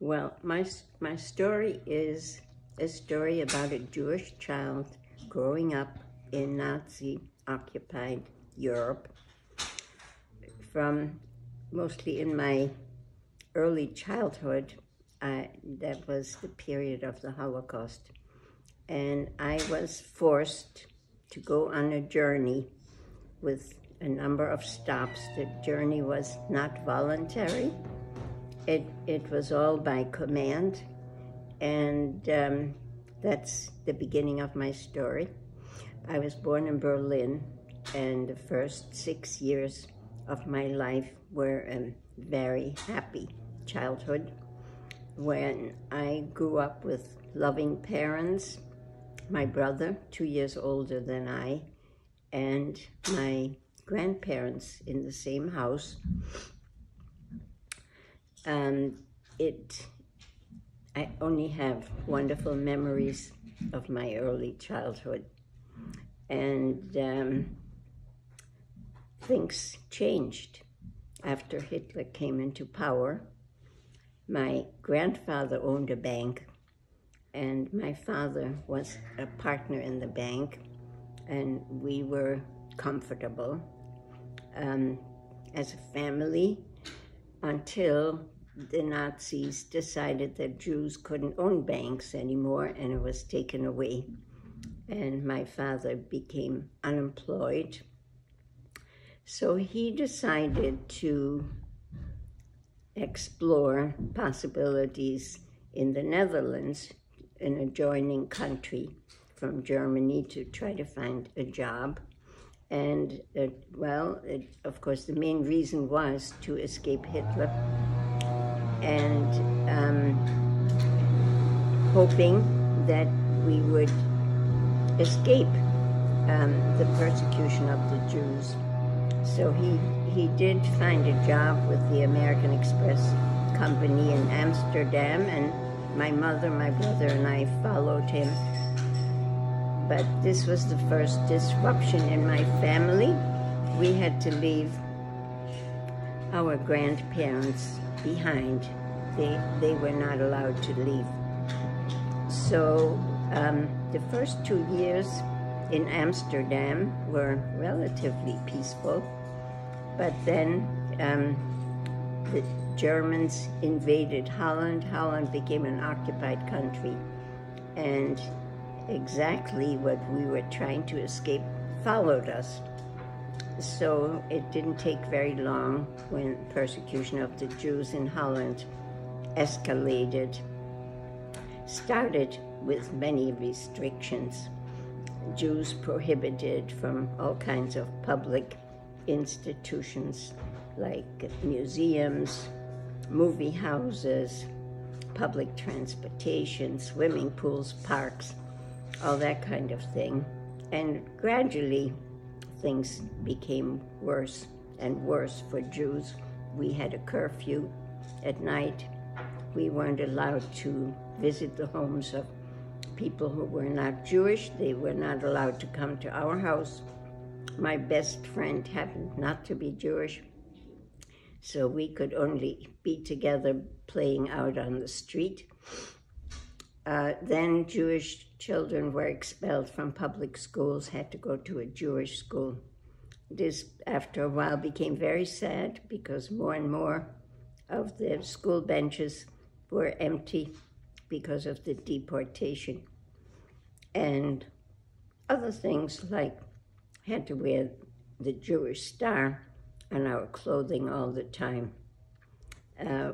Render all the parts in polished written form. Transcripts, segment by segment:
Well, my story is a story about a Jewish child growing up in Nazi-occupied Europe. From mostly in my early childhood, that was the period of the Holocaust. And I was forced to go on a journey with a number of stops. The journey was not voluntary. It was all by command, and that's the beginning of my story. I was born in Berlin, and the first 6 years of my life were a very happy childhood when I grew up with loving parents, my brother, 2 years older than I, and my grandparents in the same house. I only have wonderful memories of my early childhood. And things changed after Hitler came into power. My grandfather owned a bank, and my father was a partner in the bank, and we were comfortable as a family until the Nazis decided that Jews couldn't own banks anymore, and it was taken away. And my father became unemployed. So he decided to explore possibilities in the Netherlands, an adjoining country from Germany, to try to find a job. And of course, the main reason was to escape Hitler, and hoping that we would escape the persecution of the Jews. So he did find a job with the American Express company in Amsterdam, and my mother, my brother, and I followed him. But this was the first disruption in my family. We had to leave our grandparents behind. They were not allowed to leave. So the first 2 years in Amsterdam were relatively peaceful, but then the Germans invaded Holland. Holland became an occupied country, and exactly what we were trying to escape followed us. So it didn't take very long when persecution of the Jews in Holland escalated, started with many restrictions. Jews prohibited from all kinds of public institutions like museums, movie houses, public transportation, swimming pools, parks, all that kind of thing. And gradually, things became worse and worse for Jews. We had a curfew at night. We weren't allowed to visit the homes of people who were not Jewish. They were not allowed to come to our house. My best friend happened not to be Jewish, so we could only be together playing out on the street. Then Jewish children were expelled from public schools, had to go to a Jewish school. This, after a while, became very sad because more and more of the school benches were empty because of the deportation. And other things like had to wear the Jewish star on our clothing all the time.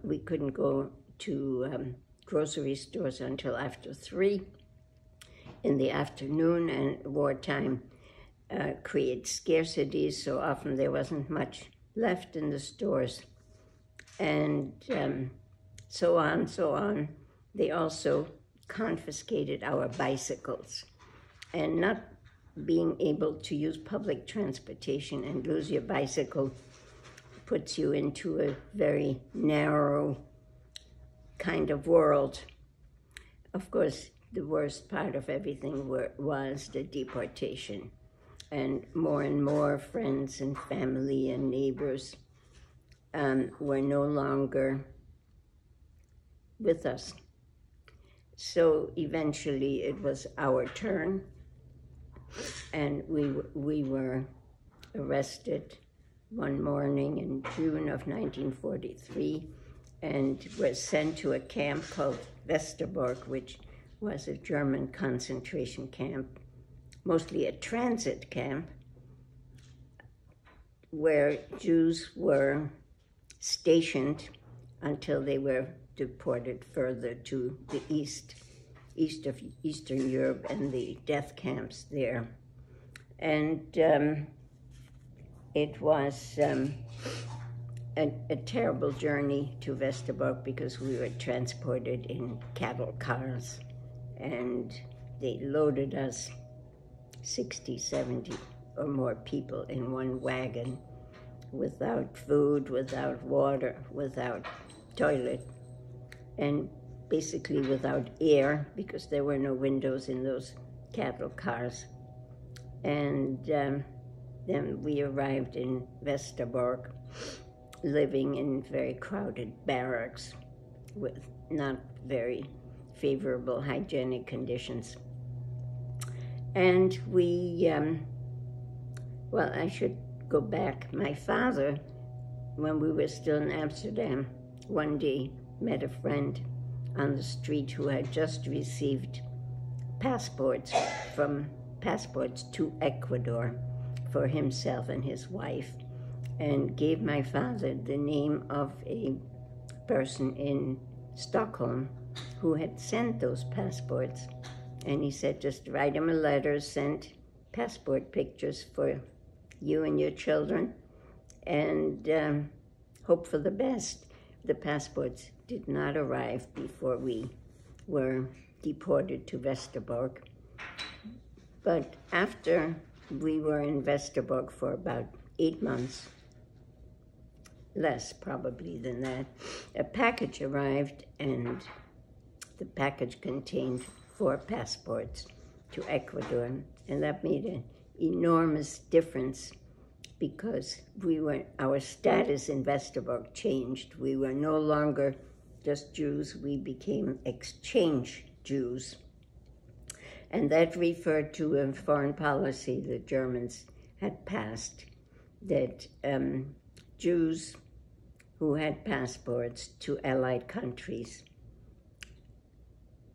We couldn't go to grocery stores until after 3 in the afternoon, and wartime creates scarcity, so often there wasn't much left in the stores. And so on. They also confiscated our bicycles. And not being able to use public transportation and lose your bicycle puts you into a very narrow kind of world. Of course, the worst part of everything was the deportation. And more friends and family and neighbors were no longer with us. So eventually it was our turn, and we were arrested one morning in June of 1943 and were sent to a camp called Westerbork, which was a German concentration camp, mostly a transit camp, where Jews were stationed until they were deported further to the east of Eastern Europe and the death camps there. And it was a terrible journey to Westerbork because we were transported in cattle cars, and they loaded us 60, 70 or more people in one wagon without food, without water, without toilet, and basically without air because there were no windows in those cattle cars. And then we arrived in Westerbork, living in very crowded barracks with not very favorable hygienic conditions. And we, well, I should go back. My father, when we were still in Amsterdam, one day met a friend on the street who had just received passports to Ecuador for himself and his wife, and gave my father the name of a person in Stockholm who had sent those passports. And he said, just write him a letter, send passport pictures for you and your children, and hope for the best. The passports did not arrive before we were deported to Westerbork. But after we were in Westerbork for about 8 months, less probably than that, a package arrived, and the package contained 4 passports to Ecuador, and that made an enormous difference because our status in Westerbork changed. We were no longer just Jews, we became exchange Jews. And that referred to a foreign policy the Germans had passed, that Jews who had passports to Allied countries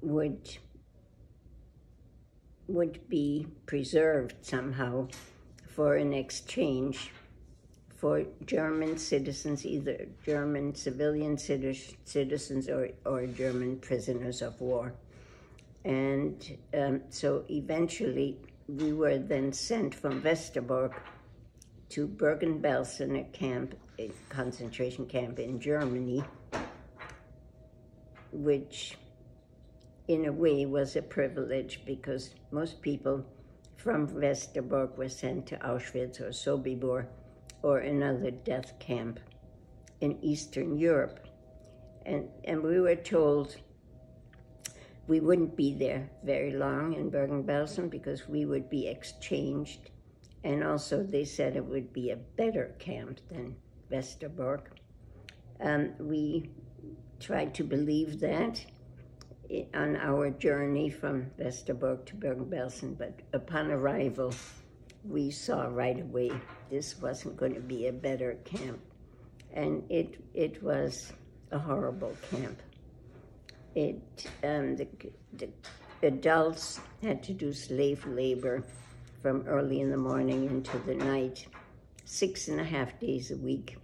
would be preserved somehow for an exchange for German citizens, either German civilian citizens or German prisoners of war. And so eventually we were then sent from Westerbork to Bergen-Belsen, a concentration camp in Germany, which in a way was a privilege because most people from Westerbork were sent to Auschwitz or Sobibor or another death camp in Eastern Europe. And we were told we wouldn't be there very long in Bergen-Belsen because we would be exchanged. And also they said it would be a better camp than Westerbork. We tried to believe that on our journey from Westerbork to Bergen-Belsen, but upon arrival, we saw right away this wasn't going to be a better camp. And it was a horrible camp. The adults had to do slave labor from early in the morning into the night, 6.5 days a week.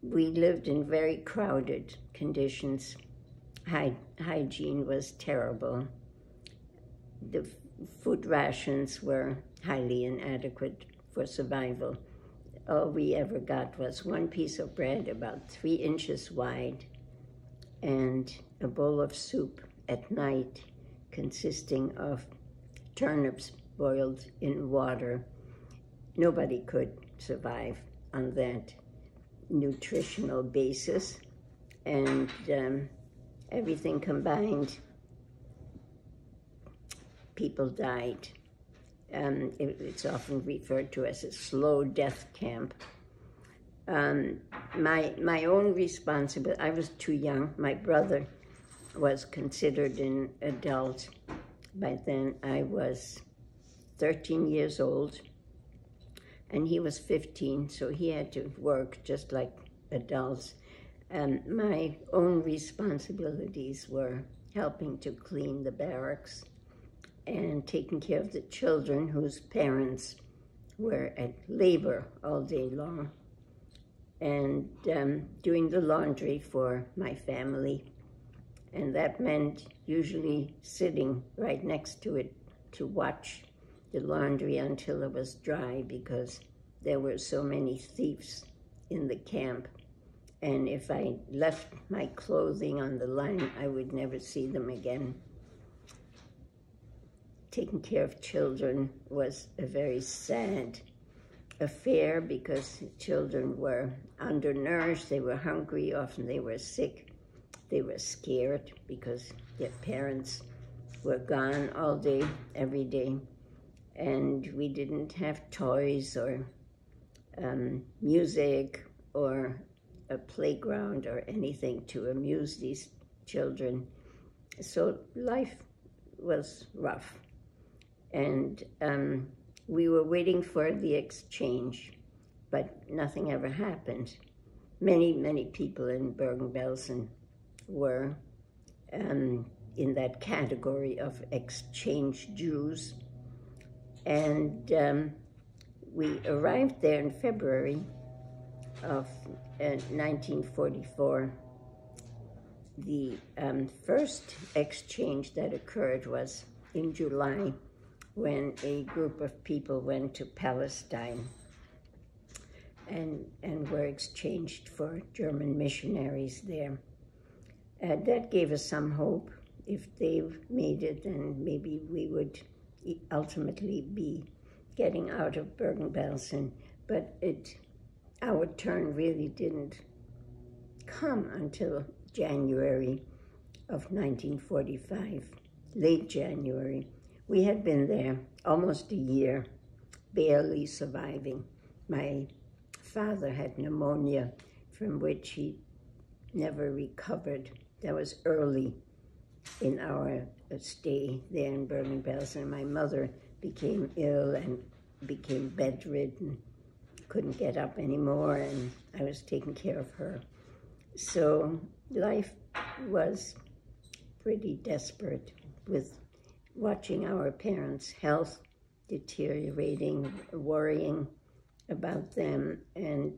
We lived in very crowded conditions. Hygiene was terrible. The food rations were highly inadequate for survival. All we ever got was one piece of bread about 3 inches wide and a bowl of soup at night consisting of turnips boiled in water. Nobody could survive on that nutritional basis, and everything combined, people died. It's often referred to as a slow death camp. My own responsibility, I was too young. My brother was considered an adult. By then I was 13 years old, and he was 15, so he had to work just like adults. My own responsibilities were helping to clean the barracks and taking care of the children whose parents were at labor all day long, and doing the laundry for my family. And that meant usually sitting right next to it to watch the laundry until it was dry, because there were so many thieves in the camp. And if I left my clothing on the line, I would never see them again. Taking care of children was a very sad affair, because children were undernourished, they were hungry, often they were sick, they were scared because their parents were gone all day, every day, and we didn't have toys or music or a playground or anything to amuse these children. So life was rough. And we were waiting for the exchange, but nothing ever happened. Many people in Bergen-Belsen were in that category of exchange Jews. And we arrived there in February of 1944. The first exchange that occurred was in July, when a group of people went to Palestine and were exchanged for German missionaries there. That gave us some hope. If they made it, then maybe we would ultimately be getting out of Bergen-Belsen. But our turn really didn't come until January of 1945, late January. We had been there almost a year, barely surviving. My father had pneumonia, from which he never recovered. That was early in our stay there in Bergen-Belsen. My mother became ill and became bedridden, couldn't get up anymore, and I was taking care of her. So life was pretty desperate, with watching our parents' health deteriorating, worrying about them, and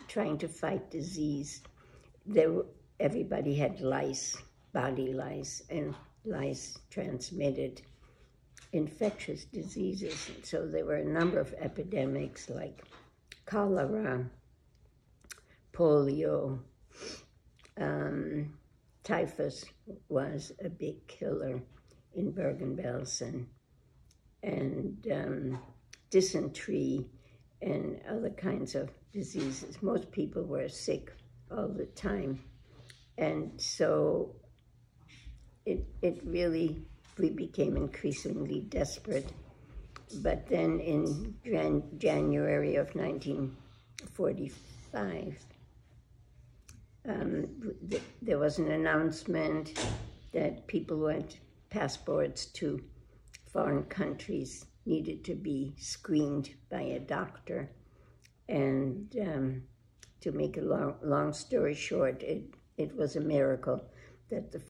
trying to fight disease. Everybody had lice, body lice, and lice transmitted infectious diseases. So there were a number of epidemics like cholera, polio, typhus was a big killer in Bergen-Belsen, and dysentery and other kinds of diseases. Most people were sick all the time. And so we became increasingly desperate. But then in January of 1945, there was an announcement that people who had passports to foreign countries needed to be screened by a doctor. And to make a long story short, it was a miracle that the